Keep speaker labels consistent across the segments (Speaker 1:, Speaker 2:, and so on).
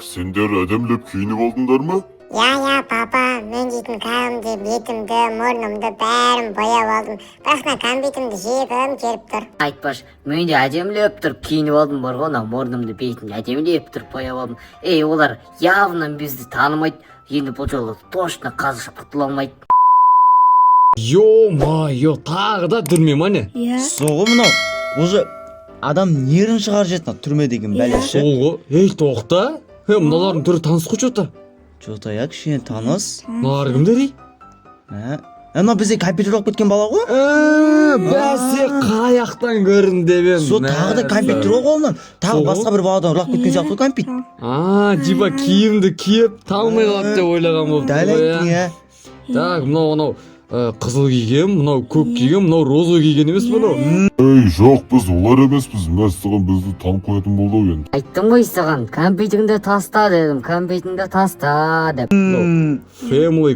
Speaker 1: Сендер әдемілеп киініп алдыңдар ма?
Speaker 2: Я, папа, мен дейтін кәдімгі бетімді, мұрнымды бәрін бояп алдым. Бірақ компьютерімді жегім келіп тұр.
Speaker 3: Айтпаш, мен де әдемілеп тұрып киініп алдым бар ғой, мұрнымды бетімді әдемілеп тұрып бояп алдым. Олар явно бізді танымайды. Енді бұл жолы точно қазақша құтыла алмайды.
Speaker 4: Ё-моё, тағы да түрме ма не?
Speaker 5: Иә.
Speaker 6: Соғы мынау, уже адам нерін шығар жетті түрме деген бәлеші.
Speaker 4: Сол ғой, тоқта. Мыналардың түрі таныс қой жота.
Speaker 6: Жота я кішкене таныс.
Speaker 4: Мыналар кімдер ей?
Speaker 6: Мынау бізде компьютер оқып кеткен бала ғой.
Speaker 4: Бәсе қаяқтан көрін деп
Speaker 6: Сол тағы да компьютер оқып онан. Тағы басқа бір баладан ұрлап кеткен сияқты ғой компьютер.
Speaker 4: Диба киімді киіп талмай қалады деп ойлаған болып.
Speaker 6: Дәл айттың, иә.
Speaker 4: Так, мынау қызыл киген, мынау көк киген, мынау розовый киген емес мынау.
Speaker 1: Жоқ, біз олар емеспіз. Мәссаған бізді танып қоятын болды ау енді.
Speaker 3: Айттым ғой саған, компьютеріңді таста дедім, компьютеріңді таста деп.
Speaker 4: Family,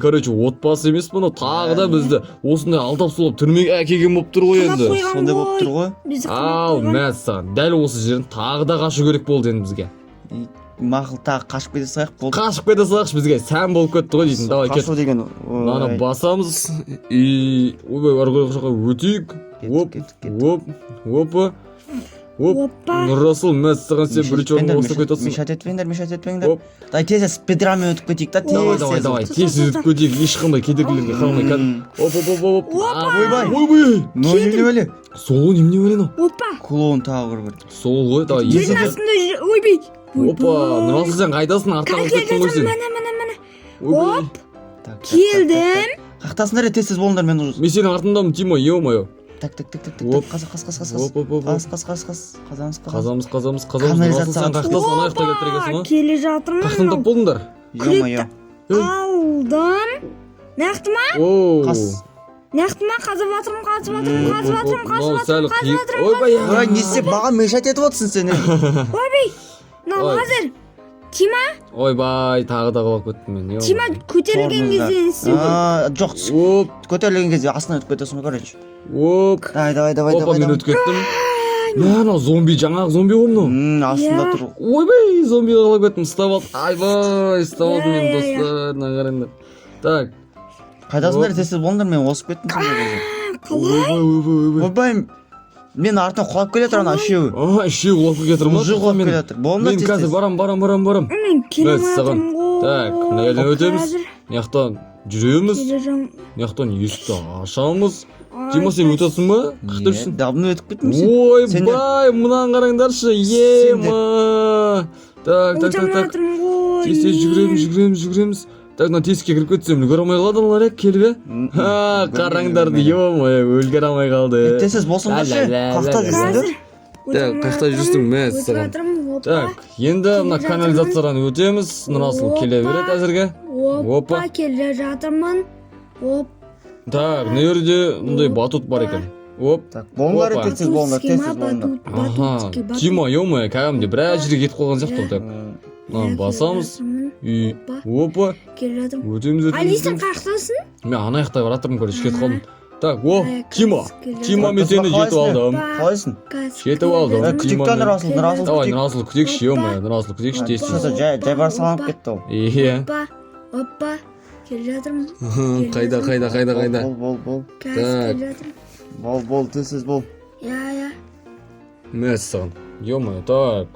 Speaker 4: отбасы емес мынау, тағы да бізді осындай алдап солап түрмеге әкелген болып тұр ғой енді.
Speaker 6: Сондай болып тұр ғой.
Speaker 4: Ал, мәссаған, дәл осы жерін тағы да қашу керек болды енді бізге.
Speaker 6: Мақыл тағы қашып кете салайық болды.
Speaker 4: Қашып кете салайықшы, бізге сән болып кетті ғой дейсің. Давай кет.
Speaker 6: Қашу деген.
Speaker 4: Мынаны басамыз. Ойбай, арғы жаққа өтейік. Оп. Нұрасыл, мәссаған сен бірінші орынға осып кетесің.
Speaker 6: Мешат етпеңдер. Дай тез спидранмен өтіп кетейік та, тез.
Speaker 4: Давай, тез өтіп кетейік, ешқандай кедергілерге қалмай. Оп.
Speaker 6: Ойбай. Немене бәле?
Speaker 4: Сол немене бәле?
Speaker 5: Опа.
Speaker 6: Клоун тағы бір.
Speaker 4: Сол ғой, давай.
Speaker 5: Жердің астында ойбай.
Speaker 4: Опа, Нұрасыл сен қайдасың, артқа қалып кеттің ғой сен.
Speaker 5: Міне. Оп. Келдім.
Speaker 6: Қақтасыңдар тез болыңдар мен уже.
Speaker 4: Мен сенің артындамын, Тимо, ё-моё.
Speaker 6: Так.
Speaker 4: Оп.
Speaker 6: Қаз.
Speaker 4: Қазамыз.
Speaker 6: Канализация
Speaker 4: Сен қақтасың, ана жақта кеттіргесің ма?
Speaker 5: Келе жатырмын.
Speaker 4: Қақтың тап болыңдар.
Speaker 6: Ё-моё.
Speaker 5: Алдым. Нақты ма?
Speaker 6: Қас.
Speaker 5: Нақты ма? Қазып жатырмын.
Speaker 4: Ойбай,
Speaker 6: Не істеп маған мешат етіп отырсың сен?
Speaker 5: Ойбай. Мынау қазір. Тима?
Speaker 4: Ойбай, тағы да қалап кеттім мен.
Speaker 5: Тима көтерілген кезде істеу.
Speaker 6: Жоқ,
Speaker 4: Оп.
Speaker 6: көтерілген кезде астынан өтіп кетесің ғой, короче.
Speaker 4: Оп.
Speaker 6: Давай.
Speaker 4: Опа, мен өтіп кеттім. Мынау зомби, жаңағы зомби ғой мынау.
Speaker 6: Астында тұр.
Speaker 4: Ойбай, зомбиға қалап кеттім, ұстап алды. Айбай, ұстап алды мен достар, мына қараңдар. Так.
Speaker 6: Қайдасыңдар тез болыңдар, мен осып кеттім сонда.
Speaker 5: Қалай?
Speaker 6: Ойбай, мен артынан құлап келетір ана үшеуі.
Speaker 4: Үшеуі құлап кетір ма?
Speaker 6: Уже құлап келетір.
Speaker 4: Мен қазір барам.
Speaker 5: Мен келе жатырмын ғой.
Speaker 4: Так, мына жерден өтеміз. Мынаяқтан жүреміз.
Speaker 5: Кележем.
Speaker 4: Мынаяқтан есікті ашамыз. Тима, сен өтесің ба? Қақта жүрсің?
Speaker 6: Давно өтіп кеттім сен.
Speaker 4: Ойбай, мынаны қараңдаршы. Ема. Так.
Speaker 5: жатырмын ғой.
Speaker 4: Тез жүгіреміз. Так, мына тесікке кіріп кетсем, үлгере алмай қалады олар келіп. Қараңдарды, ё-моё, үлгере алмай қалды.
Speaker 6: Тез болсыңдаршы. Қақта жүрсіңдер.
Speaker 4: Так, қақта жүрсің, мәссаған. Так, енді мына канализациядан өтеміз. Нұрасыл келе береді әзірге.
Speaker 5: Опа, келе жатырмын. Оп.
Speaker 4: Так, мына жерде мындай батут бар екен. Оп.
Speaker 6: Так, болыңдар тез болыңдар.
Speaker 4: Аха, Тима, ё-моё, кәдімгідей біраз жерге кетіп қалған сияқты. Так, мынаны басамыз. Опа.
Speaker 5: Келе жатырмын.
Speaker 4: Өтеміз.
Speaker 5: Алиса қақтасың?
Speaker 4: Мен ана жақта баратырмын, көрші кетіп қалдым. Так, Тима, мен сені жетіп алдым.
Speaker 6: Қалайсың?
Speaker 4: Жетіп алдым.
Speaker 6: Күтейік та Нұрасыл.
Speaker 4: Давай, Нұрасыл күтейікші, ё-моё, Нұрасыл күтейікші тез.
Speaker 6: Жай бар саланып кетті ол.
Speaker 4: Иә.
Speaker 5: Опа. Келе жатырмын.
Speaker 4: Қайда.
Speaker 6: Бол.
Speaker 5: Келе жатырмын.
Speaker 6: Бол, тез бол.
Speaker 5: Я.
Speaker 4: Мәссаған. Ё-моё, так.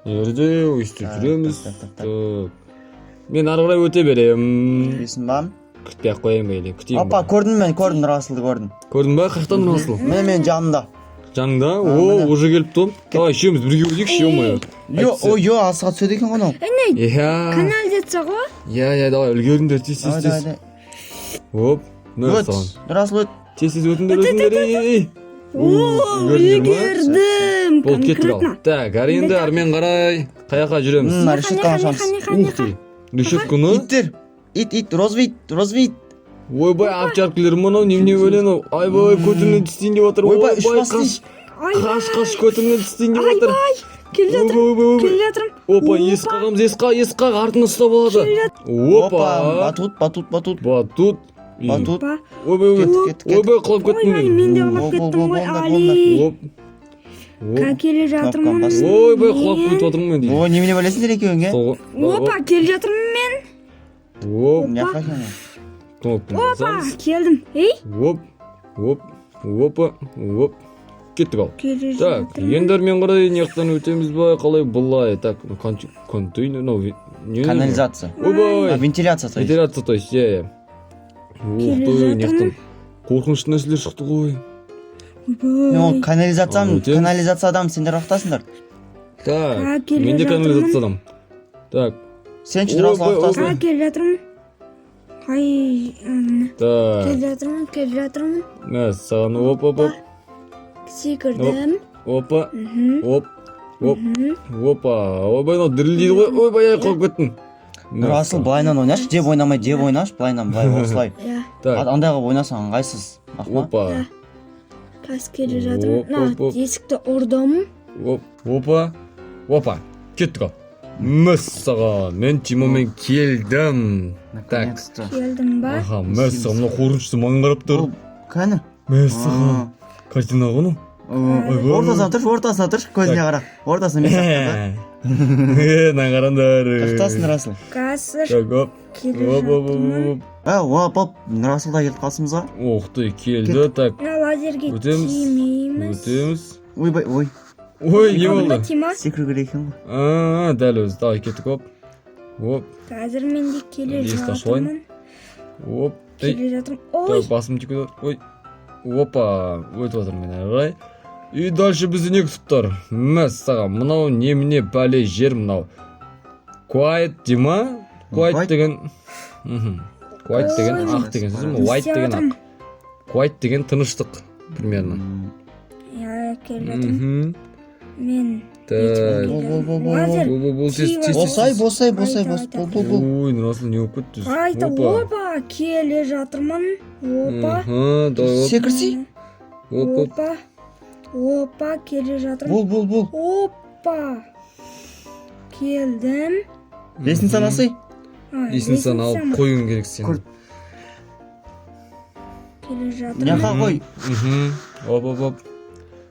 Speaker 4: Ерде өйстіп жүреміз. Так. Мен ары қарай өте берем.
Speaker 6: Бесін бам.
Speaker 4: Күтпей-ақ қояйын бәйле, күтейін.
Speaker 6: Апа, көрдім Нұрасылды көрдім.
Speaker 4: Көрдің ба? Қақтан Нұрасыл?
Speaker 6: Мен жанымда.
Speaker 4: Жаныңда? Уже келіп тұр. Давай, үшеуміз бірге өтейікші, ё-моё.
Speaker 6: Асыға түседі екен ғой.
Speaker 4: Иә.
Speaker 5: Канализация ғой?
Speaker 4: Иә, давай, үлгеріңдер, тез. Оп, мәссаған.
Speaker 6: Нұрасыл өт.
Speaker 4: Тез өтіңдер.
Speaker 5: Үлгердім.
Speaker 4: Болып кеттік ал. Так, әрі армен қарай. Қаяққа жүреміз?
Speaker 6: Решетка ашамыз.
Speaker 4: Ухты. Решетканы?
Speaker 6: Иттер. Ит, розвит.
Speaker 4: Ойбай, апчаркілер мұнау, немене өлен. Айбай, көтімнен түстейін деп отыр.
Speaker 6: Ойбай, үш басты.
Speaker 4: Қаш, көтімнен түстейін деп отыр.
Speaker 5: Келе жатырмын.
Speaker 4: Опа, есік қағамыз, есік қақ, артын ұстап алады. Опа. Батут. Ойбай, құлап кеттім мен.
Speaker 5: Мен де құлап кеттім ғой, Али. келе жатырмын.
Speaker 6: бас.
Speaker 4: ойбай құлап кетіп жатырмын мен дейді.
Speaker 6: Ой, немене білесіңдер екеуіңе?
Speaker 5: Опа, келе жатырмын мен.
Speaker 4: Оп,
Speaker 6: Жаққа сені.
Speaker 4: кнопканы
Speaker 5: Опа,
Speaker 4: басамыз.
Speaker 5: келдім. Ей,
Speaker 4: Оп, оп, опа, оп. Кеттік ал.
Speaker 5: келе
Speaker 4: Так,
Speaker 5: жатырмын.
Speaker 4: енді әрмен қарай не жақтан өтеміз ба, қалай былай. Так, контейнер, не?
Speaker 6: Канализация.
Speaker 4: Ойбай.
Speaker 6: Вентиляция, то есть.
Speaker 4: Вентиляция, то есть, иә. Ух ты, не жақтан қорқынышты нәрселер шықты ғой.
Speaker 6: Ол канализацияның,
Speaker 4: өтеміз.
Speaker 6: канализациядан сендер рақтасыңдар.
Speaker 4: Так,
Speaker 5: келе
Speaker 4: менде
Speaker 5: жатырмын.
Speaker 4: канализациядан. Так,
Speaker 6: Сен үшін Расул
Speaker 4: Ойбай,
Speaker 6: рақтасың.
Speaker 5: Келе жатырмын.
Speaker 4: так.
Speaker 5: Келе жатырмын.
Speaker 4: Мә, саған оп, оп, оп.
Speaker 5: Секірдім.
Speaker 4: Опа, оп, оп, опа. Ойбай, мынау дірілдейді ғой. Ойбай, ай, қалып кеттім.
Speaker 6: Расул былайынан ойнашы, деп ойнамай, деп ойнаш, былайынан, былай, осылай.
Speaker 5: Иә,
Speaker 4: Так,
Speaker 6: Андайға ойнасаң ыңғайсыз. Ақма?
Speaker 4: опа,
Speaker 5: қазір келе жатырмын.
Speaker 4: Оп, оп, оп.
Speaker 5: Есікті ұрдым.
Speaker 4: оп, опа, опа. Кеттік ал. Мәссаған, мен Тимомен келдім. Так,
Speaker 6: Наконец-то.
Speaker 5: Келдім ба?
Speaker 4: аха, мәссаған, мына қорқынышты маған қарап тұр.
Speaker 6: Ол кәні?
Speaker 4: Мәссаған, картина ғой.
Speaker 6: Ортасына тұрш, ортасына тұрш, көзіне қара. Ортасына мен сақтады.
Speaker 4: Мына қараңдар.
Speaker 6: Қақтасың Расул.
Speaker 5: Қазір
Speaker 4: Так, оп,
Speaker 5: келе
Speaker 4: оп, оп,
Speaker 5: жатырмын.
Speaker 4: оп,
Speaker 6: Оп, Расул да келіп қалсымызға.
Speaker 4: Ох ты, келді. Так,
Speaker 5: Мына лазерге
Speaker 4: өтеміз.
Speaker 5: тимейміз.
Speaker 4: Өтеміз.
Speaker 6: Ойбай, ой.
Speaker 4: Ой, не болды?
Speaker 5: Тима,
Speaker 6: Секіру керек екен ғой.
Speaker 4: Дәл өзі. Давай, кеттік, оп. Оп,
Speaker 5: қазір мен де келе
Speaker 4: Есікті ашып алайын.
Speaker 5: жатырмын.
Speaker 4: оп. Ей,
Speaker 5: Келе жатырмын. Ой,
Speaker 4: так, басым тиіп кетіп. Ой. Опа, өтіп жатыр мен әрі қарай. И дальше бізді не күтіп тұр? Мәссаған, мынау немене бәле жер мынау. Quiet дей ма? Quiet
Speaker 6: White.
Speaker 4: деген... Quiet деген ақ деген сөз ма? White деген ақ. Quiet деген тыныштық, примерно.
Speaker 5: иә, келе жатырмын. Мен
Speaker 4: Так.
Speaker 5: лазер
Speaker 4: Бұл тез.
Speaker 6: Босай. Бол.
Speaker 4: Ой, Расул не болып кетті?
Speaker 5: Айта,
Speaker 4: Опа.
Speaker 5: опа, келе жатырмын. Опа,
Speaker 4: Давай, оп.
Speaker 6: Секірсей.
Speaker 4: Оп.
Speaker 5: опа, опа, келе жатырмын.
Speaker 6: Бол.
Speaker 5: Опа, келдім.
Speaker 6: Лесін санасай.
Speaker 4: Лестницаны алып қоюың керек сен.
Speaker 5: Келе жатырмын.
Speaker 6: Няқа қой.
Speaker 4: Оп.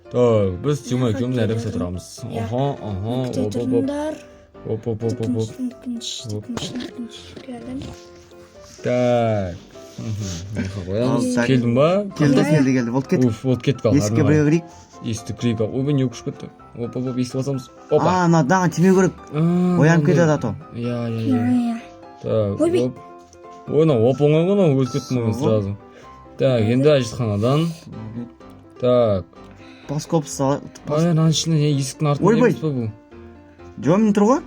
Speaker 4: Так, біз Тима екеуміз әрі күте тұрамыз. Оп.
Speaker 5: Тұрыңдар.
Speaker 4: Оп.
Speaker 5: Келдім.
Speaker 4: Так. Қоямыз.
Speaker 6: Так.
Speaker 4: Келдің ба?
Speaker 6: Келді. Болды кет.
Speaker 4: Уф, вот кетіп қалды.
Speaker 6: Есікке біреу кірейік.
Speaker 4: Есікті кірейік ал. Ойбай, не күш кетті. Оп, есікті басамыз. Опа.
Speaker 6: Мынаған тиме керек. Оянып кетеді ато.
Speaker 4: Иә. Так,
Speaker 5: Ойбай.
Speaker 4: оп. Ой, мынау оп оңай ғой, өтіп кеттім мен сразу. Так, енді әжетханадан. Так.
Speaker 6: Плоскоп сала.
Speaker 4: Ананың ішінде есіктің артында
Speaker 6: Ойбай.
Speaker 4: емес па бұл?
Speaker 6: Жомен тұр ғой?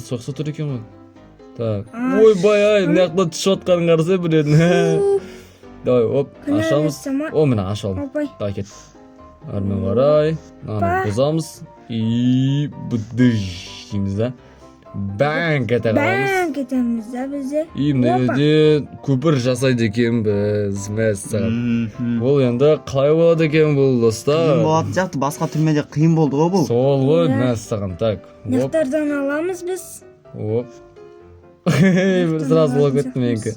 Speaker 4: Соқса тұр екен ғой. Так. Ойбай, ай, мына жақта түсіп жатқанын қарасай білетін. Давай, оп, ашамыз. О, мына ашалым.
Speaker 5: Опай.
Speaker 4: Давай кет. Әрмен қарай. Мынаны бұзамыз. И бұдыш дейміз да. Бәң кете қаламыз.
Speaker 5: Бәң кетеміз да бізде.
Speaker 4: И мына жерде көпір жасайды екенбіз. Мәссаған. Ол енді қалай болады екен бұл достар?
Speaker 6: Қиын болады сияқты, басқа түрмеде қиын болды ғой бұл.
Speaker 4: Сол ғой, мәссаған. Так. Оп.
Speaker 5: Нақтардан аламыз біз.
Speaker 4: Оп. Бір сразу болып кетті менікі.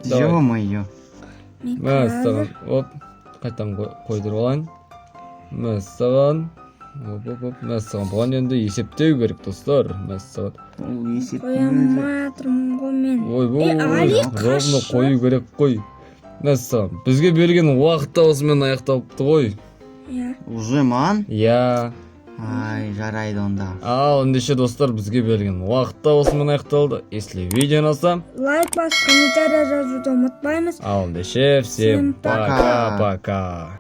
Speaker 6: Ё-моё.
Speaker 4: Мәссаған. Оп. Қайтан қойдырып алайын. Мәссаған. Оп. Мәссаған. Бұған енді есептеу керек достар. Мәссаған.
Speaker 6: Ол есеп.
Speaker 5: Қояматырмын ғой мен.
Speaker 4: Ойбой.
Speaker 5: Али,
Speaker 4: Ровно қою керек қой. Мәссаған. Бізге берген уақыт та осымен аяқталыпты ғой.
Speaker 5: Иә.
Speaker 6: Уже ман?
Speaker 4: Иә.
Speaker 6: Ай, жарайды онда.
Speaker 4: Ал ендеше достар, бізге берген уақыт та осымен аяқталды. Если видео ұнаса,
Speaker 5: Лайк басып, комментария жазуды ұмытпаймыз.
Speaker 4: ал ендеше всем
Speaker 5: Всем
Speaker 6: пока.
Speaker 4: пока-пока.